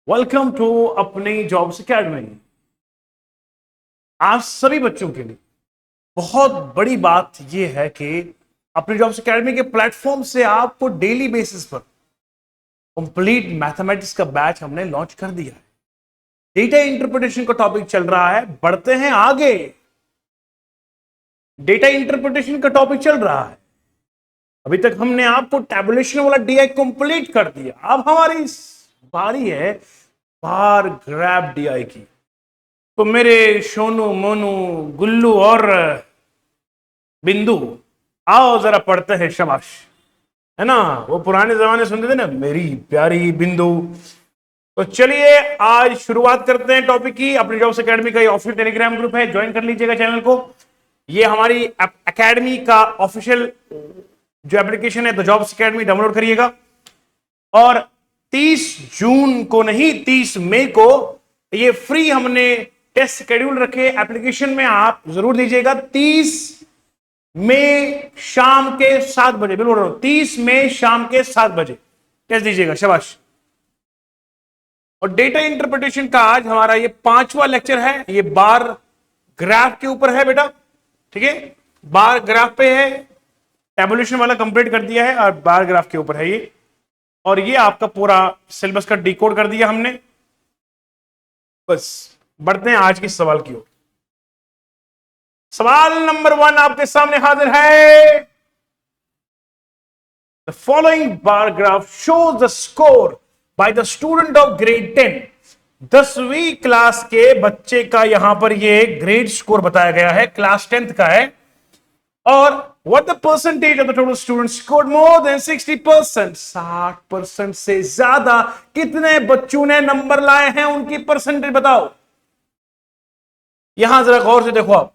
Welcome to अपनी jobs academy. आज सभी बच्चों के लिए बहुत बड़ी बात यह है कि अपनी जॉब्स अकेडमी के प्लेटफॉर्म से आपको डेली बेसिस पर कंप्लीट मैथमेटिक्स का बैच हमने लॉन्च कर दिया है। डेटा इंटरप्रिटेशन का टॉपिक चल रहा है, बढ़ते हैं आगे। डेटा इंटरप्रिटेशन का टॉपिक चल रहा है। अभी तक हमने आपको टैबुलेशन वाला डीआई कंप्लीट कर दिया। अब हमारी बारी है बार ग्राफ डीआई की। तो मेरे सोनू, मोनू, गुल्लू और बिंदु, आओ जरा पढ़ते हैं। शाबाश, है ना। वो पुराने जमाने सुनते थे ना, मेरी प्यारी बिंदु। तो चलिए आज शुरुआत करते हैं टॉपिक की। अपनी जॉब्स अकेडमी का ये ऑफिशियल टेलीग्राम ग्रुप है, ज्वाइन कर लीजिएगा चैनल को। ये हमारी अकेडमी का ऑफिशियल जो एप्लीकेशन है, द जॉब्स अकेडमी, डाउनलोड करिएगा। और 30 जून को नहीं, 30 मई को ये फ्री हमने टेस्ट शेड्यूल रखे एप्लीकेशन में, आप जरूर दीजिएगा। 30 मई शाम के 7 बजे, बिल्कुल 30 मई शाम के 7 बजे टेस्ट दीजिएगा। शाबाश। और डेटा इंटरप्रिटेशन का आज हमारा ये 5वां लेक्चर है। ये बार ग्राफ के ऊपर है बेटा, ठीक है। बार ग्राफ पे है, टैबुलेशन वाला कंप्लीट कर दिया है और बार ग्राफ के ऊपर है ये। और ये आपका पूरा सिलेबस का डिकोड कर दिया हमने। बस बढ़ते हैं आज के सवाल की ओर। सवाल नंबर 1 आपके सामने हाजिर है। The following bar graph shows the score by the student of grade 10। 10वीं क्लास के बच्चे का यहां पर ये ग्रेड स्कोर बताया गया है, क्लास 10th का है। और what the percentage of the total students scored more than 60%? 60% से ज्यादा कितने बच्चों ने नंबर लाए हैं, उनकी परसेंटेज बताओ। यहां जरा गौर से देखो आप,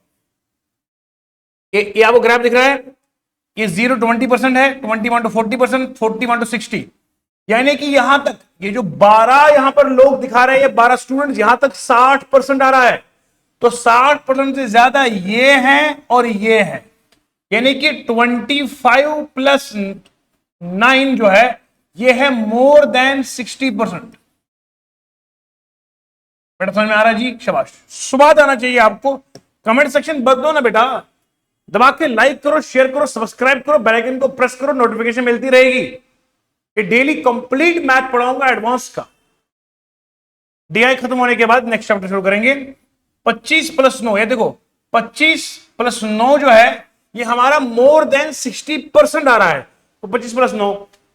ये आपको ग्राफ दिख रहा है। ये 0 to 20% है, 21 to 40%, 41 to 60। यानी कि यहां तक ये जो 12 यहां पर लोग दिखा रहे हैं, ये 12 स्टूडेंट्स, यहां तक 60% आ रहा है। तो 60% से ज्यादा ये हैं और ये है, यानी कि 25 प्लस 9 जो है ये है मोर देन 60%। बेटा समझ में आ रहा है जी? शाबाश। सुबह आना चाहिए आपको। कमेंट सेक्शन बदलो ना बेटा, दबा के लाइक करो, शेयर करो, सब्सक्राइब करो, बेल आइकन को प्रेस करो, नोटिफिकेशन मिलती रहेगी। ये डेली कंप्लीट मैथ पढ़ाऊंगा एडवांस का। डीआई खत्म होने के बाद नेक्स्ट चैप्टर शुरू करेंगे। 25 प्लस 9, ये देखो 25 प्लस 9 जो है ये हमारा मोर देन 60% आ रहा है। तो 25 प्लस 9,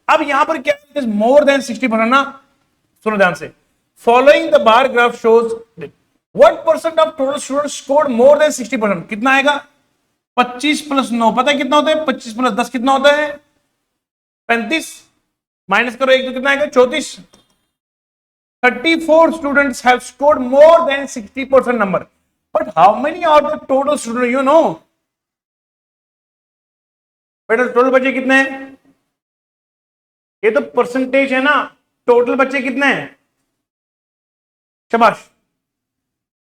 अब यहां पर क्या मोर देन 60% ना। सुनो ध्यान से। Following the bar graph shows what percent of total student scored more than 60%। कितना आएगा? 25 प्लस 9 पता है कितना होता है? 25 प्लस 10 कितना होता है? 35। माइनस करो 1 तो कितना आएगा? 34। 34 students have scored more than 60% number. But how many are the total student, you know? बेटा टोटल बच्चे कितने हैं? ये तो परसेंटेज है ना। टोटल बच्चे कितने हैं? शाबाश,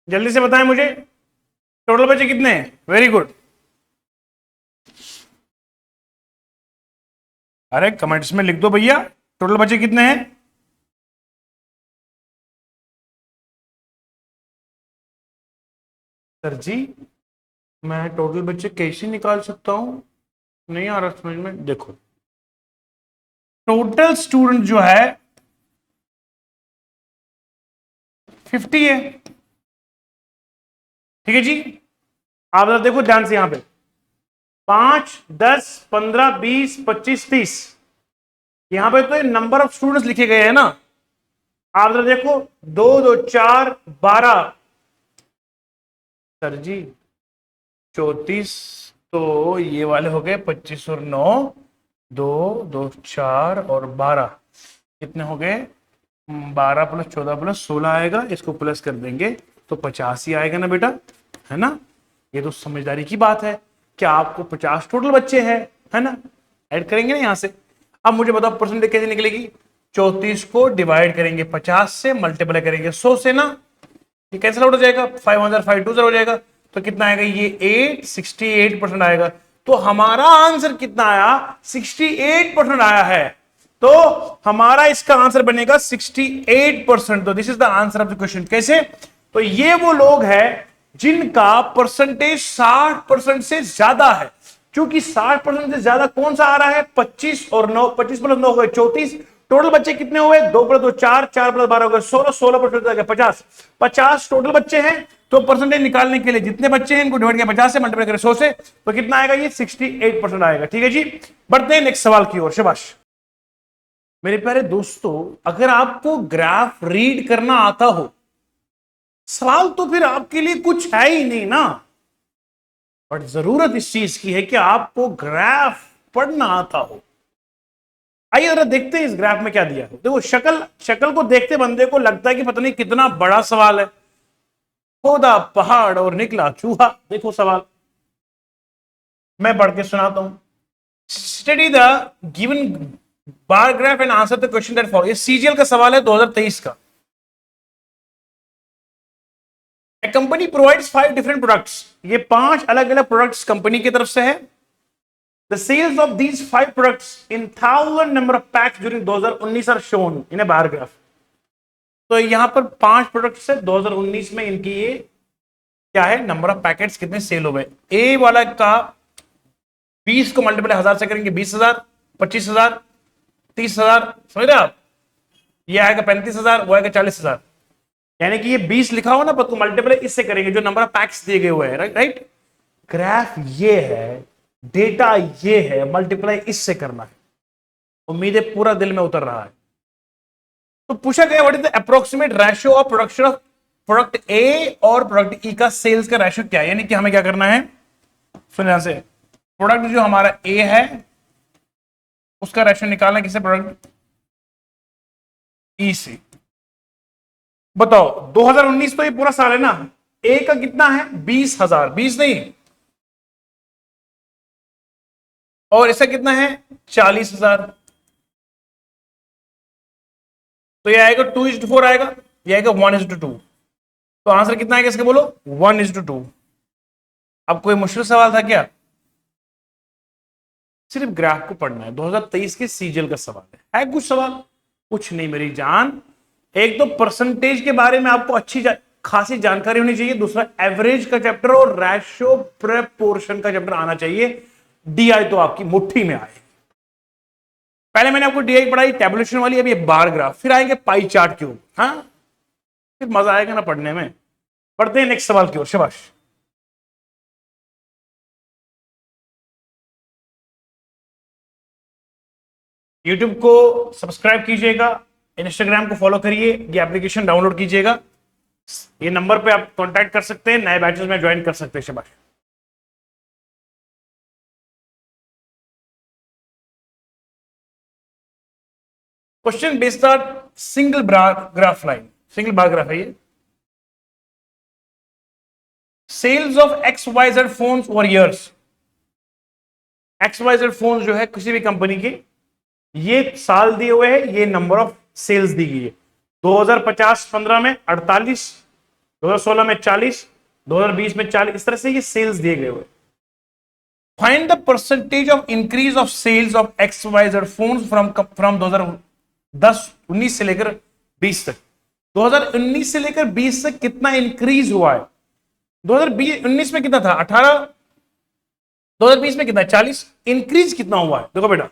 जल्दी से बताएं मुझे, टोटल बच्चे कितने हैं? Very good. अरे कमेंट्स में लिख दो भैया, टोटल बच्चे कितने हैं? सर जी मैं टोटल बच्चे कैसे निकाल सकता हूं? नहीं आ रहा समझ में। देखो टोटल स्टूडेंट जो है 50 है, ठीक है जी। आप जरा देखो ध्यान से, यहां पे 5, 10, 15, 20, 25, 30, यहां पे तो नंबर ऑफ स्टूडेंट्स लिखे गए हैं ना। आप जरा देखो 2, 2, 4, 12। सर जी 34, तो ये वाले हो गए 25 और 9, 2, 2, 4 और 12, कितने हो गए? 12 प्लस 14 प्लस 16 आएगा। इसको प्लस कर देंगे तो 50 ही आएगा ना बेटा, है ना। ये तो समझदारी की बात है। क्या आपको 50 टोटल बच्चे हैं, है ना। ऐड करेंगे ना यहां से। अब मुझे बताओ परसेंटेज कैसे निकलेगी? 34 को डिवाइड करेंगे 50 से, मल्टीप्लाई करेंगे 100 से ना। ये कैंसिल आउट हो जाएगा, 5,520 हो जाएगा। तो कितना आएगा? ये 68% आएगा। तो हमारा आंसर कितना आया? 68% आया है। तो हमारा इसका आंसर बनेगा 68%। तो this is the answer of the question. कैसे? तो ये वो लोग हैं जिनका परसेंटेज 60% से ज्यादा है। क्योंकि 60% से ज्यादा कौन सा आ रहा है? 25 और 9, 25 प्लस 9 हो गए 34। टोटल बच्चे कितने हुए? 2 प्लस 2 4, 4 प्लस 12 हो गए 16, 16% 50, 50 टोटल बच्चे हैं। तो परसेंटेज निकालने के लिए जितने बच्चे हैं इनको डिवाइड किया 50 से, मल्टीप्लाई करें 100 से, तो कितना आएगा? ये 68% आएगा। ठीक है जी, बढ़ते हैं नेक्स्ट सवाल की ओर। शाबाश मेरे प्यारे दोस्तों, अगर आपको ग्राफ रीड करना आता हो, सवाल तो फिर आपके लिए कुछ है ही नहीं ना। बट जरूरत इस चीज की है कि आपको ग्राफ पढ़ना आता हो। आइए जरा देखते हैं इस ग्राफ में क्या दिया है। देखो शक्ल शक्ल को देखते बंदे को लगता है कि पता नहीं कितना बड़ा सवाल है। खोदा पहाड़ और निकला चूहा। देखो सवाल मैं पढ़ के सुनाता हूं। Study the given bar graph and answer the question that follow. ये सीजीएल का सवाल है 2023 का। A company provides 5 different products. ये 5 अलग अलग प्रोडक्ट्स कंपनी की तरफ से है। The sales of these 5 products in 1000 number of packs during 2019 are shown in a bar graph. तो यहां पर 5 प्रोडक्ट्स है 2019 में, इनकी ये क्या है? नंबर ऑफ पैकेट्स कितने सेल हो गए। ए वाला का 20 को मल्टीप्लाई 1000 से करेंगे 20,000, 25,000, 30,000। समझ रहे आप? ये आएगा 35,000, वो आएगा 40,000। यानी कि ये 20 लिखा हो ना, पर तो मल्टीप्लाई इससे करेंगे जो नंबर ऑफ पैक्स दिए गए हुए हैं। राइट? ग्राफ ये है, डेटा ये है, मल्टीप्लाई इससे करना है। उम्मीद है पूरा दिल में उतर रहा है। तो पूछा गया what is the approximate ratio of production of product ए और प्रोडक्ट ई का सेल्स का रेशियो क्या है। यानी कि हमें क्या करना है, सुन ध्यान से। प्रोडक्ट जो हमारा ए है उसका रेशियो निकालना किसे? प्रोडक्ट ई से। बताओ 2019 तो ये पूरा साल है ना। ए का कितना है? 20,000, 20 नहीं, और इसका कितना है? 40,000। तो ये आएगा 2:4 आएगा, ये आएगा 1:2। तो आंसर कितना आएगा इसका? बोलो 1:2। अब कोई मुश्किल सवाल था क्या? सिर्फ ग्राफ को पढ़ना है। 2023 के सीजीएल का सवाल है कुछ सवाल? कुछ नहीं मेरी जान। एक तो परसेंटेज के बारे में आपको अच्छी खासी जानकारी होनी चाहिए। दूसरा एवरेज का चैप्टर और रेशियो प्रपोर्शन का चैप्टर आना चाहिए। डीआई तो आपकी मुट्ठी में आए। पहले मैंने आपको डीआई पढ़ाई टैबुलेशन वाली, अभी बार ग्राफ, फिर आएंगे पाई चार्ट क्यों। हाँ, फिर मजा आएगा ना पढ़ने में। पढ़ते हैं नेक्स्ट सवाल की ओर। शाबाश। यूट्यूब को सब्सक्राइब कीजिएगा, इंस्टाग्राम को फॉलो करिए, ये एप्लीकेशन डाउनलोड कीजिएगा। ये नंबर पे आप कांटेक्ट कर सकते हैं, नए बैचेस में ज्वाइन कर सकते हैं। शाबाश। Question based on single graph line, single bar graph है ये। Sales of XYZ phones over years. XYZ phones जो है किसी भी कंपनी के, ये साल दिए हुए हैं, ये नंबर ऑफ सेल्स दी गई है। 2050-15 में 48, 2016 में 40, 2020 में 40, इस तरह से ये सेल्स दिए गए हुए। Find the percentage of increase of sales of XYZ phones from 2019 से लेकर 20 तक। 2019 से लेकर 20 तक कितना इंक्रीज हुआ है? 2019 में कितना था? 18। 2020 में कितना? 40। इंक्रीज कितना हुआ है? देखो बेटा,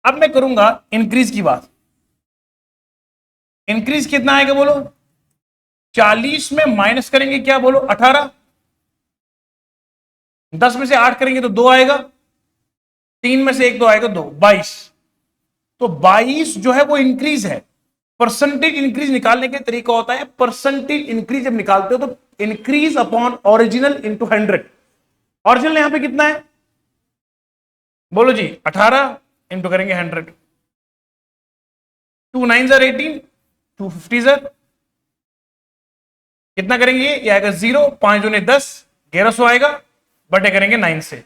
अब मैं करूंगा इंक्रीज की बात। इंक्रीज कितना आएगा बोलो? 40 में माइनस करेंगे क्या? बोलो 18। 10 में से 8 करेंगे तो 2 आएगा, 3 में से 1 2 आएगा 2, 22। तो 22 जो है वो इंक्रीज है। परसेंटेज इंक्रीज निकालने का तरीका होता है, परसेंटेज इंक्रीज जब निकालते हो तो increase upon original into 100। Original यहां पे कितना है? बोलो जी 18 इंटू करेंगे 100। 2 9 18, 250 कितना करेंगे? ये आएगा 0, 5 दूने 10, 1100 आएगा, बटे करेंगे 9 से।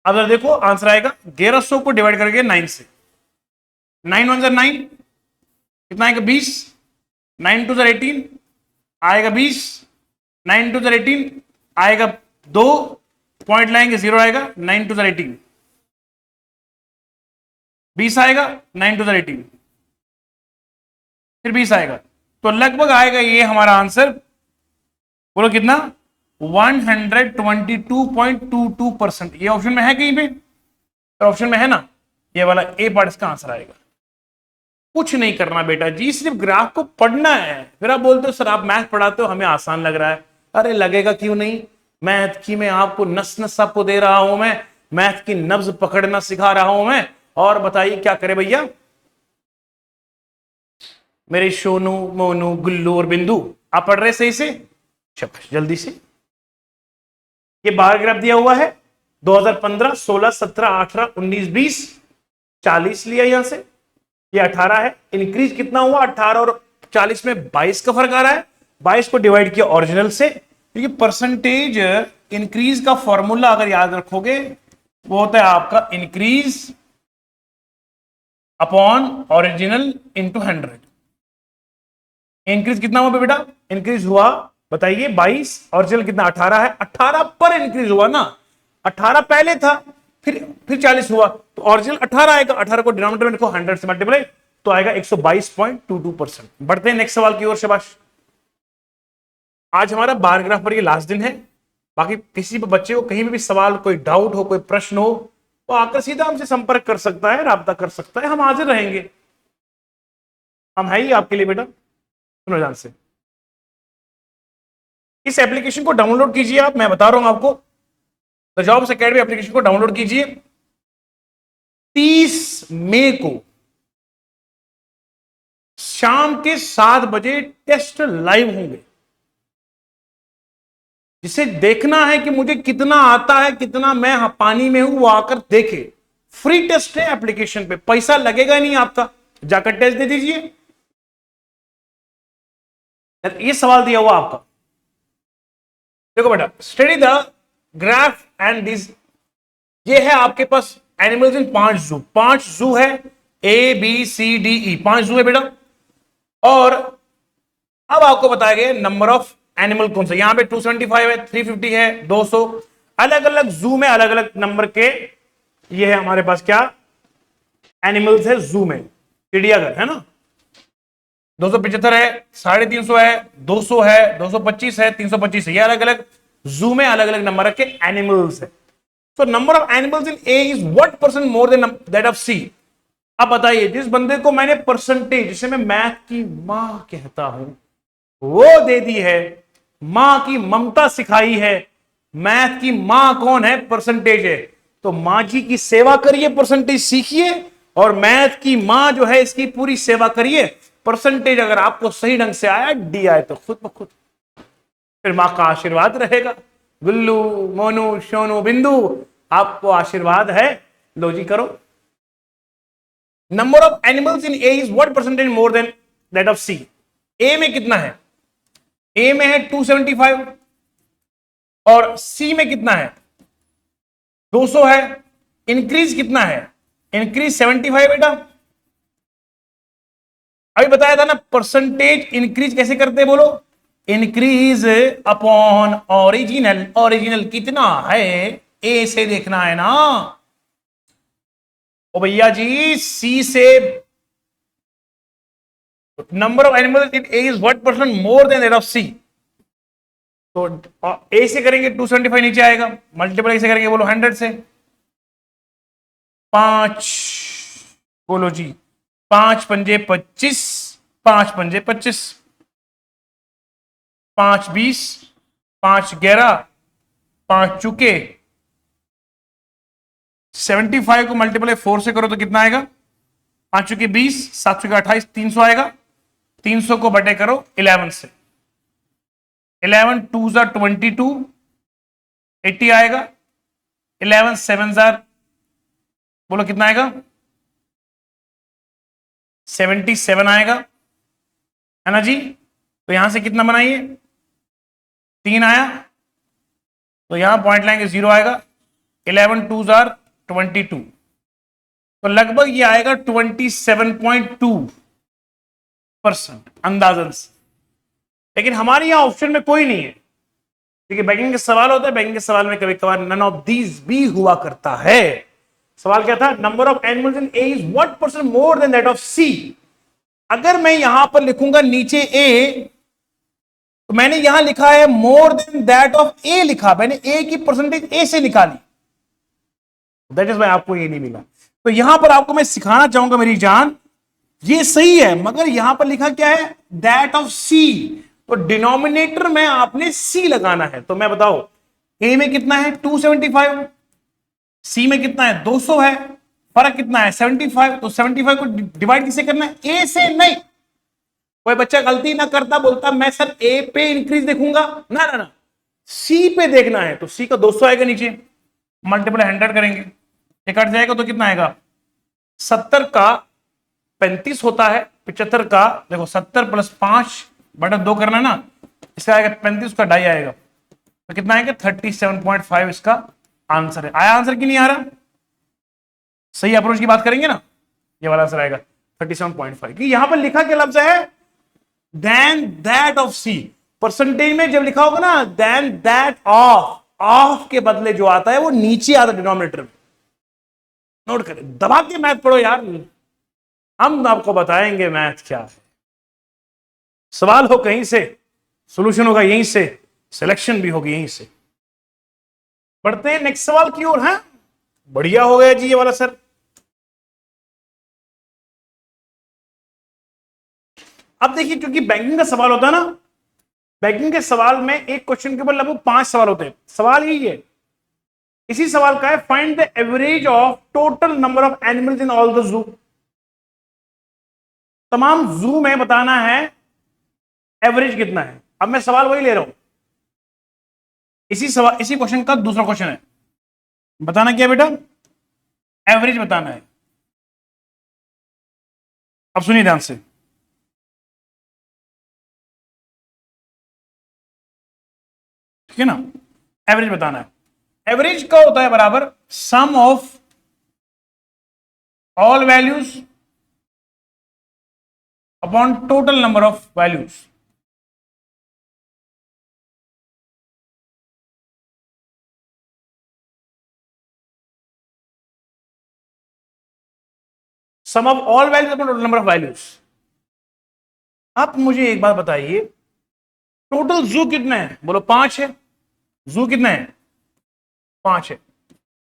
अब देखो आंसर आएगा 1100 को डिवाइड करेंगे 9 से। 9 1 9, कितना आएगा? 20। 9 2 18 आएगा 20। 9 2 18 आएगा 2, पॉइंट लाएंगे 0 आएगा। 9 2 18 20 आएगा, 9 टू 18, फिर 20 आएगा, तो लगभग आएगा ये हमारा आंसर, बोलो कितना, 122.22%। ये ऑप्शन में है कहीं पे? तो ऑप्शन में है ना, ये वाला ए पार्ट इसका आंसर आएगा। कुछ नहीं करना बेटा जी, सिर्फ ग्राफ को पढ़ना है। फिर आप बोलते हो सर आप मैथ पढ़ाते हो हमें आसान लग रहा है। अरे लगेगा क्यों नहीं, मैथ की मैं आपको नस नस आपको दे रहा हूं, मैं मैथ की नब्ज पकड़ना सिखा रहा हूं मैं। और बताइए क्या करे भैया मेरे सोनू मोनू गुल्लू और बिंदु, आप पढ़ रहे सही से? शाबाश, जल्दी से। ये बार ग्राफ दिया हुआ है 2015, 16, 17, 18, 19, 20, 40 लिया यहां से, ये 18 है। इंक्रीज कितना हुआ? 18 और 40 में 22 का फर्क आ रहा है। 22 को डिवाइड किया ओरिजिनल से, क्योंकि परसेंटेज इंक्रीज का फॉर्मूला अगर याद रखोगे वो होता है आपका increase upon original into 100। Increase कितना हुआ बेटा? इंक्रीज हुआ बताइए 22, ओरिजिनल कितना 18 है, 18 पर इंक्रीज हुआ ना, 18 पहले था फिर 40 हुआ, तो ओरिजिनल 18 आएगा, 18 को डिनोमिनेटर को 100 से मल्टीप्लाई, तो आएगा 122.22%। बढ़ते हैं नेक्स्ट सवाल की ओर। शाबाश, आज हमारा बार ग्राफ पर ये लास्ट दिन है। बाकी किसी भी बच्चे को कहीं भी सवाल, कोई डाउट हो, कोई प्रश्न हो, वो आकर सीधा हमसे संपर्क कर सकता है, राब्ता कर सकता है, हम हाजिर रहेंगे। हम है ही आपके लिए बेटा। सुनो ध्यान से, इस एप्लीकेशन को डाउनलोड कीजिए आप, मैं बता रहा हूं आपको, द जॉब्स एकेडमी एप्लीकेशन को डाउनलोड कीजिए। 30 मई को शाम के 7 बजे टेस्ट लाइव होंगे। जिसे देखना है कि मुझे कितना आता है, कितना मैं पानी में हूं, वो आकर देखे। फ्री टेस्ट है एप्लीकेशन पे, पैसा लगेगा नहीं आपका, जाकर टेस्ट दे दीजिए। ये सवाल दिया हुआ आपका, देखो बेटा, study the graph and this. ये है आपके पास एनिमल्स इन 5 जू है, A B C D E, 5 जू है बेटा। और अब आपको बताया गया नंबर ऑफ एनिमल कौन सा, यहां पे 275 है, 350 है, 200, अलग अलग जू में अलग अलग नंबर के ये है हमारे पास क्या एनिमल्स है जू में, चिड़ियाघर है ना। 275 है, 350 है, 200 है, 225 है, 325 है, ये अलग अलग जू में अलग अलग नंबर के एनिमल्स है। So number of animals in A is what percent more than that of C. अब बताइए, जिस बंदे को मैंने परसेंटेज, जिसे मैं मैथ की मां कहता हूं, वो दे दी है, मां की ममता सिखाई है। मैथ की मां कौन है? परसेंटेज है। तो मां जी की सेवा करिए, परसेंटेज सीखिए, और मैथ की मां जो है इसकी पूरी सेवा करिए। परसेंटेज अगर आपको सही ढंग से आया, डी आए तो खुद ब खुद फिर मां का आशीर्वाद रहेगा। गुल्लू मोनू सोनू बिंदु, आपको आशीर्वाद है, लो जी करो। Number of animals in A is what percentage more than that of C. A में कितना है? ए में है 275 और सी में कितना है? 200 है। इंक्रीज कितना है? इंक्रीज 75 बेटा। अभी बताया था ना परसेंटेज इंक्रीज कैसे करते हैं, बोलो। Increase upon original. ओरिजिनल कितना है? ए से देखना है ना ओ भैया जी, सी से। Number of animals in A is what percent more than that of C. तो ए से करेंगे 275 नीचे आएगा, मल्टीप्लाई से करेंगे बोलो 100 से। 5 बोलो जी, 5 पंजे 25, 5 पंजे 25, 5 20, 5 11, 5 चुके 75 को मल्टीप्लाई 4 से करो तो कितना आएगा? 5 चुके 20, 7 चुके 28, 300 आएगा। 300 को बटे करो 11 से, 11 2 जार 22, 80 आएगा। 11 7 जार बोलो कितना आएगा? 77 आएगा, है ना जी। तो यहां से कितना बनाइए? 3 आया, तो यहां पॉइंट लाएंगे 0 आएगा। 11 2 जार 22, तो लगभग ये आएगा 27.2% अंदाजन से। लेकिन हमारे यहां ऑप्शन में कोई नहीं है, क्योंकि बैंकिंग के सवाल होता है, बैंकिंग के सवाल में कभी कभार नन ऑफ दीज भी हुआ करता है। सवाल क्या था, number of animals in A is what percent more than that of C. अगर मैं यहां पर लिखूंगा नीचे ए, तो मैंने यहां लिखा है मोर देन दैट ऑफ ए लिखा, मैंने ए की परसेंटेज ए से निकाली, दैट इज वाई आपको ये नहीं मिला। तो यहां पर आपको मैं सिखाना चाहूंगा मेरी जान, ये सही है, मगर यहां पर लिखा क्या है, दैट ऑफ सी, तो डिनोमिनेटर में आपने सी लगाना है। तो मैं बताओ ए में कितना है 275, सी में कितना है 200 है, फर्क कितना है 75, तो 75 को डिवाइड किसे करना है, ए से नहीं। कोई बच्चा गलती ना करता, बोलता मैं सर ए पे इंक्रीज देखूंगा, ना ना ना, सी पे देखना है। तो सी का 200 आएगा नीचे, मल्टीप्लाई 100 करेंगे, ये कट जाएगा तो कितना आएगा, 70 का 35 होता है, 75 का देखो 70 प्लस 5/2 करना है ना, इसका आएगा 35 का 2.5 आएगा, तो कितना आएगा 37.5 इसका आंसर है। आया आंसर कि नहीं आ रहा, सही अप्रोच की बात करेंगे ना, ये वाला आंसर आएगा 37.5। कि यहां पर लिखा क्या लफ्ज है, then that of C, percentage में जब लिखा होगा ना देन दैट ऑफ, ऑफ के बदले जो आता है वो नीचे आता है डिनोमिनेटर में, नोट करें, दबा के मैथ पढ़ो यार, हम आपको बताएंगे मैथ क्या है। सवाल हो कहीं से, सॉल्यूशन होगा यहीं से, सिलेक्शन भी होगी यहीं से। बढ़ते हैं नेक्स्ट सवाल की ओर। है बढ़िया हो गया जी ये वाला सर। अब देखिए, क्योंकि बैंकिंग का सवाल होता है ना, बैंकिंग के सवाल में एक क्वेश्चन के ऊपर लगभग 5 सवाल होते हैं। सवाल यही है, इसी सवाल का है, find the average of total number of animals in all the zoo. तमाम जू में बताना है एवरेज कितना है। अब मैं सवाल वही ले रहा हूं, इसी क्वेश्चन का दूसरा क्वेश्चन है, बताना क्या बेटा, एवरेज बताना है। अब सुनिए ध्यान से, ठीक है ना, एवरेज बताना है। एवरेज का होता है बराबर sum of all values upon total number of values. Sum of all values upon total number of values. आप मुझे एक बात बताइए, टोटल जू कितने हैं, बोलो 5 है, जू कितने हैं 5 है।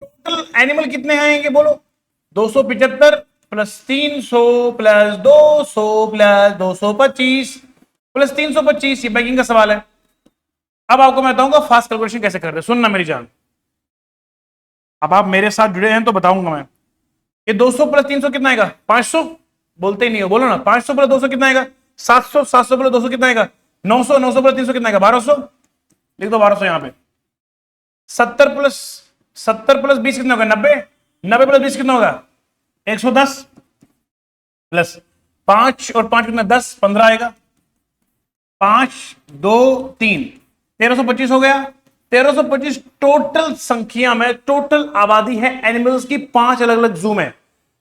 टोटल एनिमल कितने आएंगे बोलो, 275 प्लस 300 प्लस 200 प्लस 225 प्लस 325। ये बैंकिंग का सवाल है। अब आपको मैं बताऊंगा फास्ट कैलकुलेशन कैसे करते हैं, सुनना मेरी जान। अब आप मेरे साथ जुड़े हैं तो बताऊंगा मैं। ये 200 प्लस 300 कितना आएगा 500, बोलते ही नहीं हो, बोलो ना, 500 प्लस 200 कितना आएगा 700, 700 प्लस 200 कितना आएगा 900, 900 प्लस 300 कितना आएगा 1200, लिख दो 1200 यहां पे। 70 प्लस 20 कितना होगा 90, 90 प्लस 20 कितना होगा 110, प्लस 5 और 5 कितना 10, 15 आएगा, 5 2 3 1325 हो गया। 1325 टोटल संख्या में, टोटल आबादी है एनिमल्स की 5 अलग अलग जू में।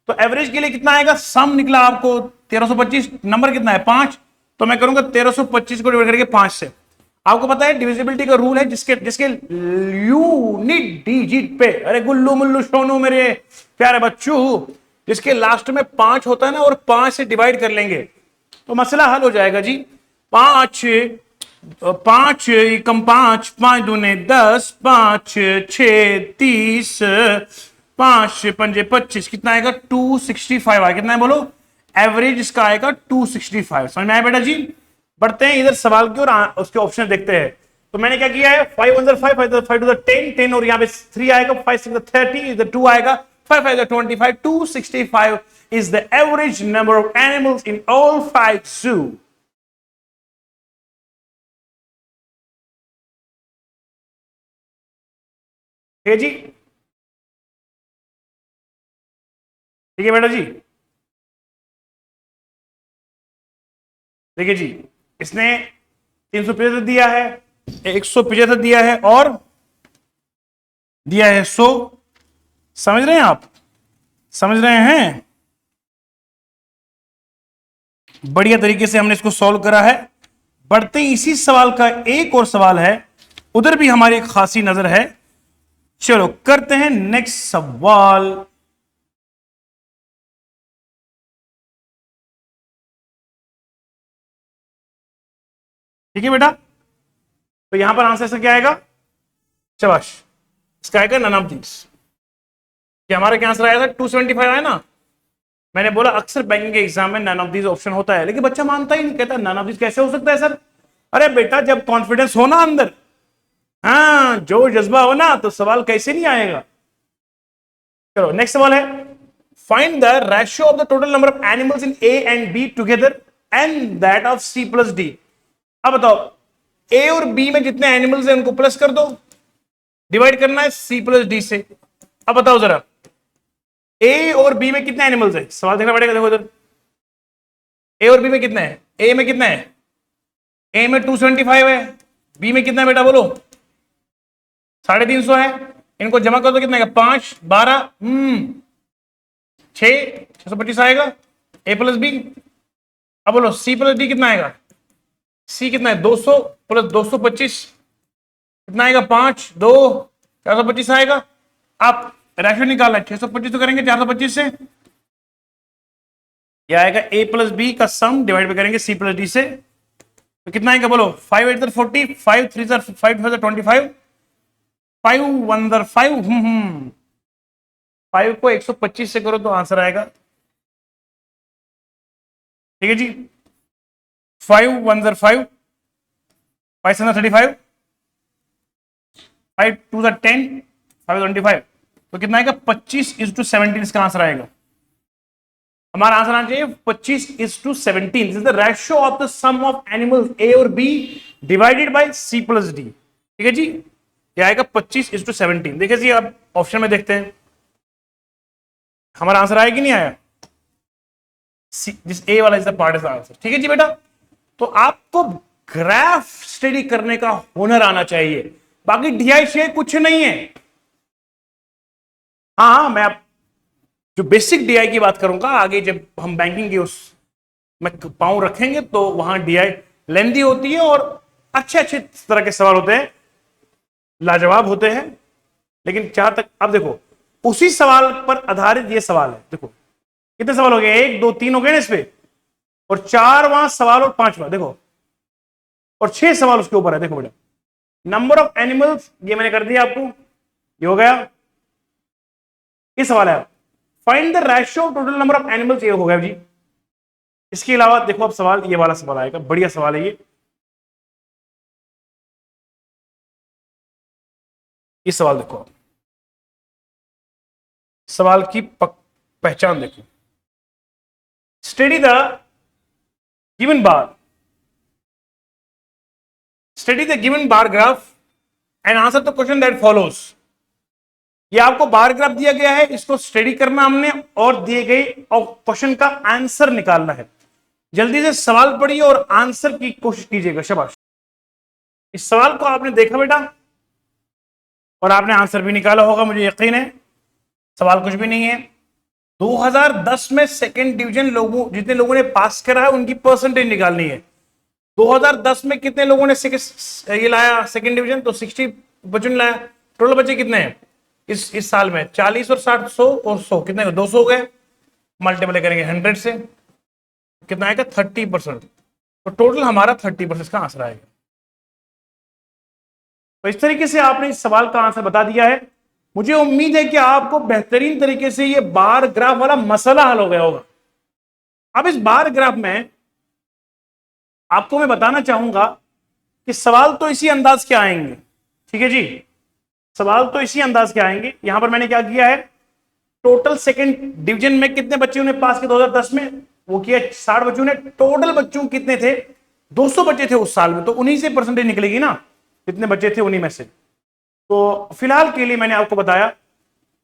तो एवरेज के लिए कितना आएगा, सम निकला आपको 1325, नंबर कितना है 5, तो मैं करूंगा 1325 को डिवाइड करके 5 से। आपको पता है डिविजिबिलिटी का रूल है, जिसके यूनिट डिजिट पे, अरे गुल्लू मुल्लू सोनू मेरे प्यारे बच्चों, जिसके लास्ट में 5 होता है ना और 5 से डिवाइड कर लेंगे तो मसला हल हो जाएगा जी। 5 5 एकम 5, 5 दूने 10, 5 6 30, 5 पंजे 25, कितना आएगा 265 आएगा। कितना है बोलो, एवरेज इसका आएगा 265। समझ में आया बेटा जी। बढ़ते हैं इधर सवाल की और उसके ऑप्शन देखते हैं। तो मैंने क्या किया है, 5 1 5, 5 टू द 10, 10 और यहाँ पे 3 आएगा, 5 6 30, इधर 2 आएगा, 5 5 25, 265 is the average number of animals in all 5 zoo. ठीक है जी, ठीक है बेटा जी। देखिए जी, इसने 375 दिया है, 175 दिया है और दिया है 100। समझ रहे हैं आप, समझ रहे हैं, बढ़िया तरीके से हमने इसको सॉल्व करा है। बढ़ते ही इसी सवाल का एक और सवाल है, उधर भी हमारी एक खासी नजर है। चलो करते हैं नेक्स्ट सवाल। ठीक है बेटा, तो यहां पर आंसर क्या आएगा, शाबाश, इसका आएगा नन ऑफ दीस। कि हमारा क्या आंसर आया था 275 आया ना। मैंने बोला अक्सर बैंकिंग के एग्जाम में नन ऑफ दीज ऑप्शन होता है, लेकिन बच्चा मानता ही नहीं, कहता नन ऑफ दीज कैसे हो सकता है सर। अरे बेटा जब कॉन्फिडेंस हो ना अंदर, हाँ जो जज्बा हो ना, तो सवाल कैसे नहीं आएगा। चलो नेक्स्ट सवाल है, find the ratio of the total number of animals in A and B together and that of C plus D. अब बताओ ए और बी में जितने एनिमल्स हैं उनको प्लस कर दो, डिवाइड करना है सी प्लस डी से। अब बताओ जरा ए और बी में कितने एनिमल्स है, सवाल देखना पड़ेगा। देखो इधर ए और बी में कितने हैं, ए में कितने हैं, ए में 275 है, बी में कितना है बेटा बोलो 350 है। इनको जमा कर दो कितना है 5 12 625 आएगा ए प्लस बी। अब बोलो सी प्लस डी कितना आएगा, सी कितना है 200 प्लस 225 कितना आएगा 5 2 425 आएगा। आप रेशियो निकालना है 625 तो करेंगे 425 से, यह आएगा ए प्लस बी का सम डिवाइड पे करेंगे सी प्लस डी से, तो कितना आएगा बोलो 5 8 40 5 3 5 25 5 1 5 5 को 125 से करो तो आंसर आएगा। ठीक है जी, 5 1 5 5 7 35 5 2 10 5 25, तो कितना आएगा 25:17 इसका आंसर आएगा। हमारा आंसर आना चाहिए 25:17। This is the ratio of the sum of animals A और B divided by C plus D. ठीक है जी, ये आएगा 25:17। देखिए जी अब ऑप्शन में देखते हैं हमारा आंसर आया कि नहीं आया, दिस ए वाला is the part is the answer. ठीक है जी बेटा, तो आपको ग्राफ स्टडी करने का हुनर आना चाहिए, बाकी ढियाई शेय कुछ नहीं है। हाँ मैं आप जो बेसिक डीआई की बात करूंगा, आगे जब हम बैंकिंग की उस में पांव रखेंगे तो वहां डीआई लेंदी होती है और अच्छे अच्छे तरह के सवाल होते हैं, लाजवाब होते हैं। लेकिन जहां तक अब देखो उसी सवाल पर आधारित ये सवाल है, देखो कितने सवाल हो गए 1 2 3 हो गए ना इस पे, और 4वां सवाल और 5वां देखो, और 6 सवाल उसके ऊपर है। देखो बेटा नंबर ऑफ एनिमल्स ये मैंने कर दिया आपको, ये हो गया। ये सवाल है find the ratio of total number of animals, ये हो गया जी। इसके अलावा देखो अब सवाल ये वाला सवाल आएगा, बढ़िया सवाल है ये सवाल देखो आप, सवाल की पहचान देखो। Study the given bar, study the given bar graph and answer the question that follows. ये आपको बार ग्राफ दिया गया है, इसको स्टडी करना हमने और दिए गए और क्वेश्चन का आंसर निकालना है। जल्दी से सवाल पढ़िए और आंसर की कोशिश कीजिएगा, शाबाश। इस सवाल को आपने देखा बेटा और आपने आंसर भी निकाला होगा, मुझे यकीन है। सवाल कुछ भी नहीं है, 2010 में सेकंड डिवीजन लोगों जितने लोगों ने पास करा है उनकी परसेंटेज निकालनी है। 2010 में कितने लोगों ने ये लाया सेकंड डिवीजन, तो 60 बच्चों ने लाया। टोटल बच्चे कितने हैं इस साल में 40 और 60 100 और 100 कितने 200 हो गए। मल्टीप्लाई करेंगे 100 से कितना आएगा 30%, तो टोटल हमारा 30% का आंसर आएगा। तो इस तरीके से आपने इस सवाल का आंसर बता दिया है। मुझे उम्मीद है कि आपको बेहतरीन तरीके से ये बार ग्राफ वाला मसला हल हो गया होगा। अब इस बार ग्राफ में आपको मैं बताना चाहूंगा कि सवाल तो इसी अंदाज के आएंगे। ठीक है जी, सवाल तो इसी अंदाज के आएंगे। यहां पर मैंने क्या किया है, टोटल सेकंड डिवीजन में कितने बच्चों ने पास किया 2010 में, वो किया 60 बच्चों ने। टोटल बच्चों कितने थे 200 बच्चे थे उस साल में, तो उन्हीं से परसेंटेज निकलेगी ना, कितने बच्चे थे उन्हीं में से। तो फिलहाल के लिए मैंने आपको बताया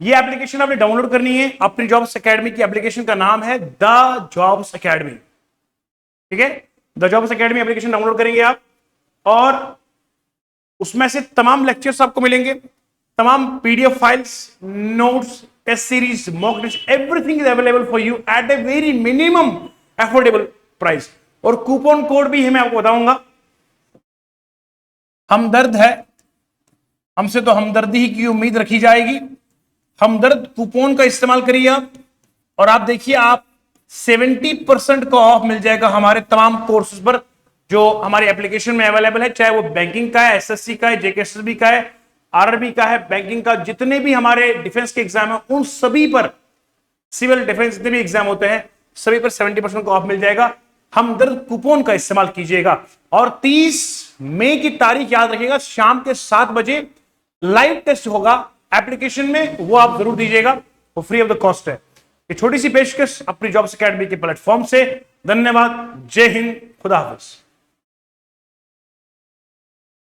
ये एप्लीकेशन आपने डाउनलोड करनी है। अपनी जॉब्स एकेडमी की एप्लीकेशन का नाम है द जॉब्स एकेडमी। ठीक है, the jobs academy application download करेंगे आप और उसमें से तमाम लेक्चर्स आपको मिलेंगे, तमाम PDF files, notes, test series, mock test, everything is available for you at a very minimum affordable price. और कूपन कोड भी है, मैं आपको बताऊंगा। हमदर्द है, हमसे तो हमदर्दी ही की उम्मीद रखी जाएगी। हमदर्द कूपन का इस्तेमाल करिए आप और आप देखिए आप 70% का ऑफ मिल जाएगा हमारे तमाम कोर्सेज पर जो हमारी एप्लीकेशन में अवेलेबल है, चाहे वो बैंकिंग का है, एसएससी का है, जेकेएसएसबी का है, आरआरबी का है, बैंकिंग का, जितने भी हमारे डिफेंस के एग्जाम है उन सभी पर, सिविल डिफेंस जितने भी एग्जाम होते हैं सभी पर 70% का ऑफ मिल जाएगा। हमदर्द कूपन का इस्तेमाल कीजिएगा। और 30 मई की तारीख याद रखिएगा, शाम के 7 बजे लाइव टेस्ट होगा एप्लीकेशन में, वो आप जरूर दीजिएगा, वो फ्री ऑफ द कॉस्ट है। ये छोटी सी पेशकश अपनी जॉब्स अकेडमी के प्लेटफॉर्म से। धन्यवाद। जय हिंद। खुदा हाफिज।